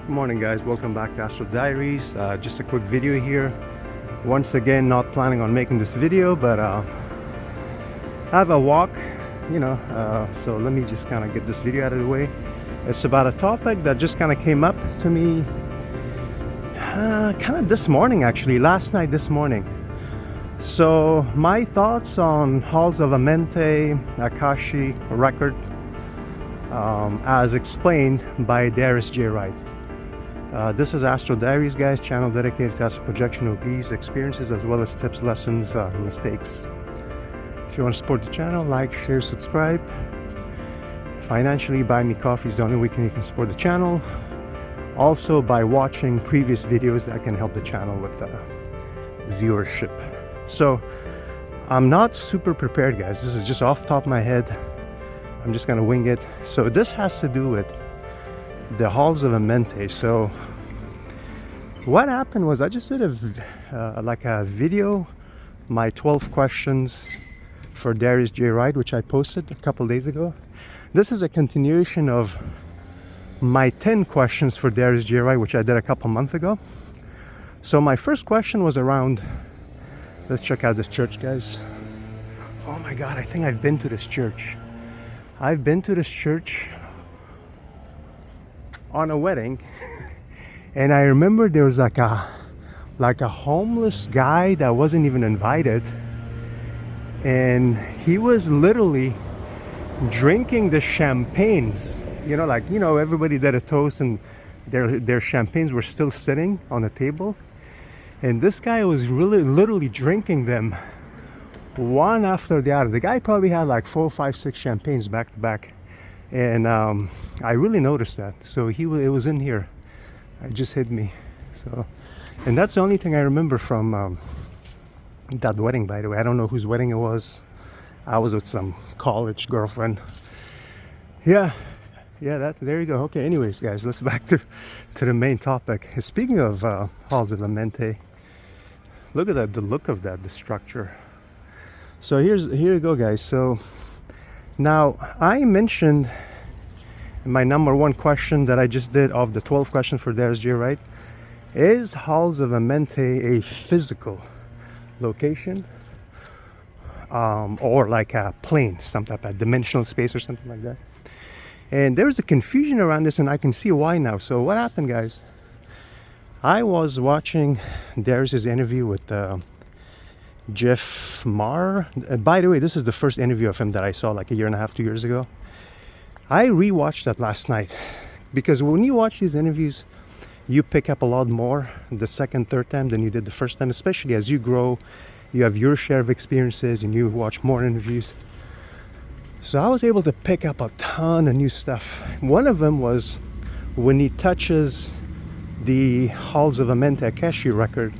Good morning guys, welcome back to Astro Diaries. Just a quick video here. Once again, not planning on making this video, but I have a walk, so let me just kind of get this video out of the way. It's about a topic that just kind of came up to me kind of this morning, actually, last night, this morning. So my thoughts on Halls of Amenti, Akashic record, as explained by DARIUS J. Wright. This is Astro Diaries, guys, channel dedicated to astral projection, OBs, experiences, as well as tips, lessons, mistakes. If you want to support the channel, like, share, subscribe. Financially, buy me coffee is the only way you can support the channel. Also, by watching previous videos that can help the channel with viewership. So, I'm not super prepared, guys. This is just off the top of my head. I'm just gonna wing it. So this has to do with the Halls of Amenti. So what happened was I just did a video, my 12 questions for DARIUS J. Wright, which I posted a couple days ago. This is a continuation of my 10 questions for DARIUS J. Wright, which I did a couple months ago. So my first question was around, let's check out this church, guys. Oh my God, I think I've been to this church. I've been to this church on a wedding, and I remember there was like a homeless guy that wasn't even invited, and he was literally drinking the champagnes. Everybody did a toast, and their champagnes were still sitting on the table, and this guy was really literally drinking them one after the other. The guy probably had like 4, 5, 6 champagnes back to back, and I really noticed that. So it was in here. It just hit me. So, and that's the only thing I remember from that wedding. By the way, I don't know whose wedding it was. I was with some college girlfriend. Yeah. There you go. Okay. Anyways, guys, let's back to the main topic. Speaking of Halls of Amenti, look at that. The look of that. The structure. So here you go, guys. So now I mentioned my number one question that I just did of the 12 questions for DARIUS J. Wright. Is Halls of Amenti a physical location, or like a plane, some type of dimensional space or something like that? And there's a confusion around this, and I can see why now. So what happened, guys? I was watching DARIUS's interview with Jeff Marr. By the way, this is the first interview of him that I saw like a year and a half, 2 years ago. I rewatched that last night, because when you watch these interviews, you pick up a lot more the second, third time than you did the first time, especially as you grow, you have your share of experiences and you watch more interviews. So I was able to pick up a ton of new stuff. One of them was when he touches the Halls of Amenti Akashic record.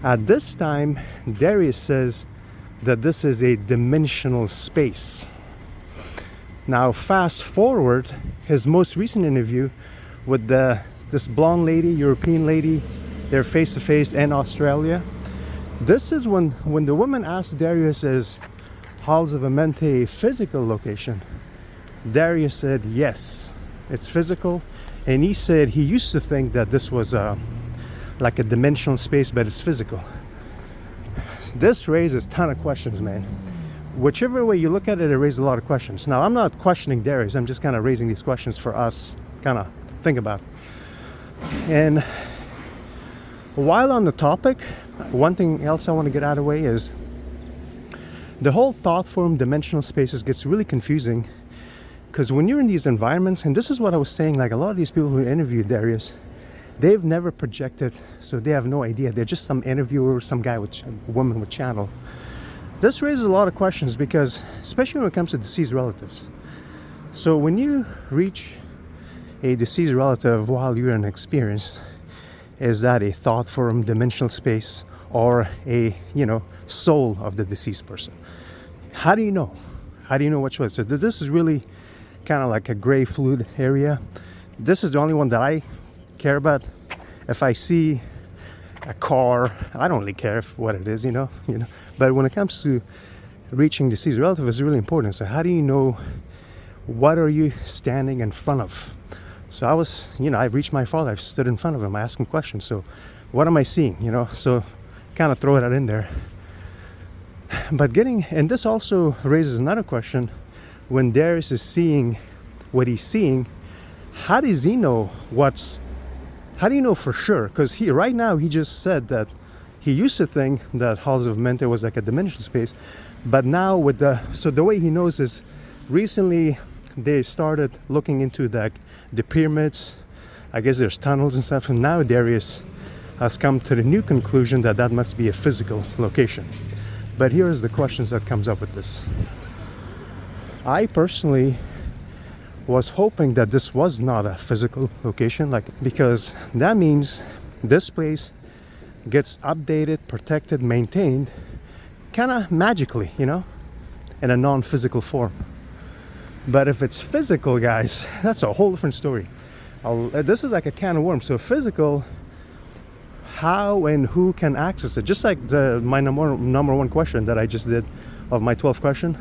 At this time, DARIUS says that this is a dimensional space. Now, fast forward, his most recent interview with this blonde lady, European lady, they're face to face in Australia. This is when the woman asked DARIUS, is Halls of Amenti a physical location? DARIUS said yes, it's physical, and he said he used to think that this was like a dimensional space, but it's physical. This raises a ton of questions, man. Whichever way you look at it, it raises a lot of questions. Now, I'm not questioning DARIUS, I'm just kind of raising these questions for us kind of think about. And while on the topic, one thing else I want to get out of the way is the whole thought form dimensional spaces gets really confusing, because when you're in these environments, and this is what I was saying, like a lot of these people who interviewed DARIUS, they've never projected, so they have no idea. They're just some interviewer, some guy with a woman with channel. This raises a lot of questions, because especially when it comes to deceased relatives. So when you reach a deceased relative while you're in experience, is that a thought form dimensional space or a soul of the deceased person? How do you know? How do you know which one? So this is really kind of like a gray fluid area. This is the only one that I care about. If I see a car, I don't really care what it is, but when it comes to reaching deceased relative, it's really important. So how do you know what are you standing in front of? So I was, I reached my father, I stood in front of him, I asked him questions. So what am I seeing, So kind of throw that in there. But and this also raises another question. When Darius is seeing what he's seeing, how does he know how do you know for sure? Because right now he just said that he used to think that halls of Amenti was like a dimensional space, but now so the way he knows is recently they started looking into the pyramids. I guess there's tunnels and stuff, and now Darius has come to the new conclusion that that must be a physical location. But here's the questions that comes up with this. I personally was hoping that this was not a physical location, because that means this place gets updated, protected, maintained kind of magically, in a non-physical form. But if it's physical, guys, that's a whole different story. This is like a can of worms. So physical, how and who can access it? Just like my number one question that I just did of my 12th question.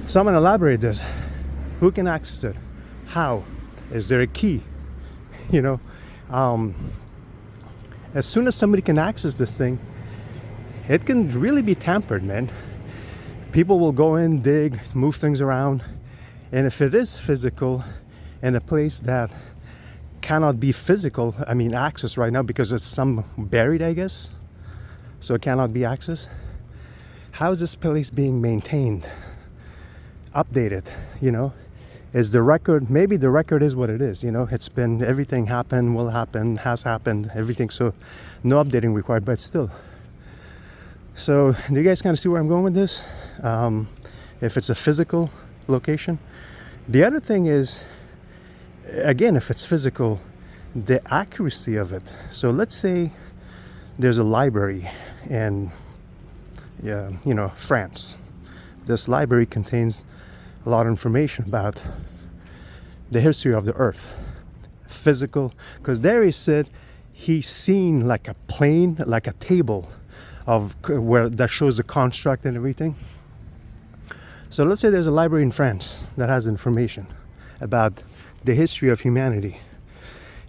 So I'm going to elaborate this. Who can access it? How? Is there a key? As soon as somebody can access this thing, it can really be tampered, man. People will go in, dig, move things around. And if it is physical and a place that cannot be physical, accessed right now because it's some buried, I guess, so it cannot be accessed, how is this place being maintained, updated, Is the record, maybe the record is what it is, it's been, everything happened, will happen, has happened, everything, so no updating required, but still. So do you guys kind of see where I'm going with this? If it's a physical location. The other thing is, again, if it's physical, the accuracy of it. So let's say there's a library in, France. This library contains a lot of information about the history of the earth. Physical, because Darius said he's seen like a plane, like a table of where that shows the construct and everything. So let's say there's a library in France that has information about the history of humanity.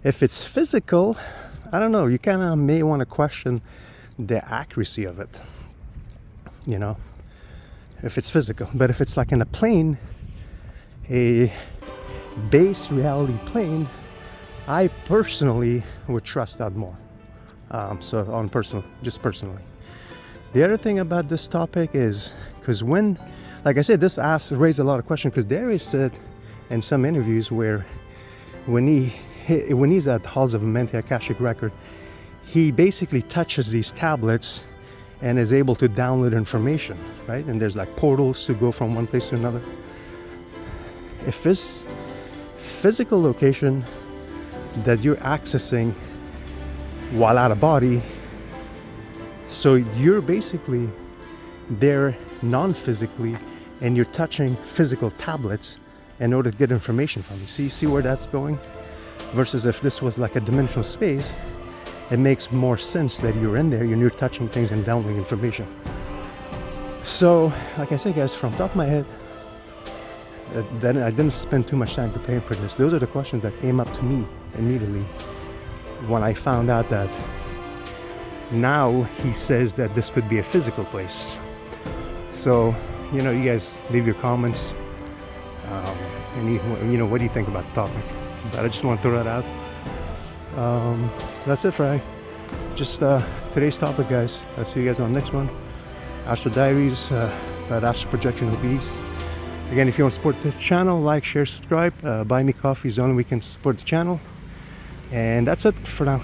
If it's physical, I don't know, you kind of may want to question the accuracy of it, if it's physical. But if it's like in a plane, a base reality plane, I personally would trust that more. So personally. The other thing about this topic is, because like I said, this raised a lot of questions, because Darius said in some interviews where when he's at Halls of Amenti Akashic record, he basically touches these tablets and is able to download information, right? And there's like portals to go from one place to another. If this physical location that you're accessing while out of body, so you're basically there non-physically and you're touching physical tablets in order to get information from you. See where that's going? Versus if this was like a dimensional space, it makes more sense that you're in there and you're touching things and downloading information. So, like I said, guys, from top of my head, then I didn't spend too much time preparing for this. Those are the questions that came up to me immediately when I found out that now he says that this could be a physical place. So, you guys leave your comments. And what do you think about the topic? But I just want to throw that out. That's it for just today's topic, guys. I'll see you guys on the next one. Astro Diaries, about Astro Projection of Bees. Again, if you want to support the channel, like, share, subscribe. Buy me coffee is the only way we can support the channel. And that's it for now.